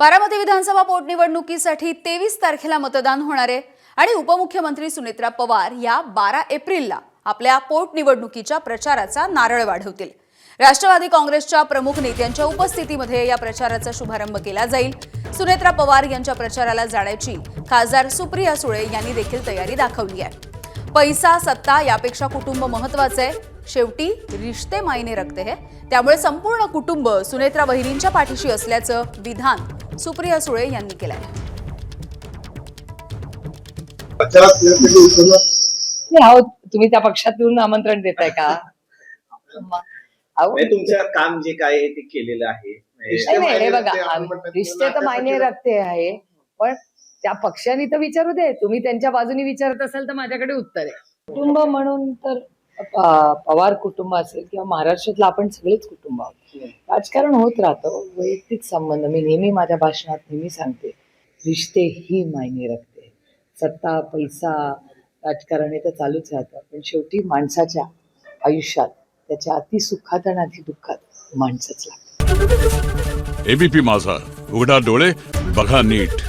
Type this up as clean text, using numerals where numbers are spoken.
बारामती विधानसभा पोटनिवडणुकीसाठी 23 तारखेला मतदान होणार आहे आणि उपमुख्यमंत्री सुनेत्रा पवार या 12 एप्रिलला आपल्या पोटनिवडणुकीच्या प्रचाराचा नारळ वाढवतील। राष्ट्रवादी काँग्रेसच्या प्रमुख नेत्यांच्या उपस्थितीमध्ये या प्रचाराचा शुभारंभ केला जाईल। सुनेत्रा पवार यांच्या प्रचाराला जाण्याची खासदार सुप्रिया सुळे यांनी देखील तयारी दाखवली आहे। पैसा सत्ता यापेक्षा कुटुंब महत्त्वाचे आहे। शेवटी रिश्ते मायने रखते हैं, त्यामुळे संपूर्ण कुटुंब सुनेत्रा बहिणींच्या पाठीशी असल्याचं विधान सुप्रिया सुळे यांनी केलं आहे। तुम्ही त्या पक्षातून आमंत्रण देताय का? तुमचं काम जे काय आहे ते केलेलं आहे। हे बघा, रिश्ते तर मायने रखते आहे, पण त्या पक्षाने तर विचारू दे। तुम्ही त्यांच्या बाजूने विचारत असाल तर माझ्याकडे उत्तर आहे। कुटुंब म्हणून तर पवार कुटुंब असेल किंवा महाराष्ट्रातलं आपण सगळेच कुटुंब आहोत। राजकारण होत राहतं, वैयक्तिक संबंध मी नेहमी माझ्या भाषणात नेहमी सांगते, रिश्ते ही मायने रखते। सत्ता पैसा राजकारण हे तर चालूच राहतं, पण शेवटी माणसाच्या आयुष्यात त्याच्या अतिसुखात आणि अतिदुःखात माणसंच लागतं। एबीपी माझा, उघडा डोळे बघा नीट।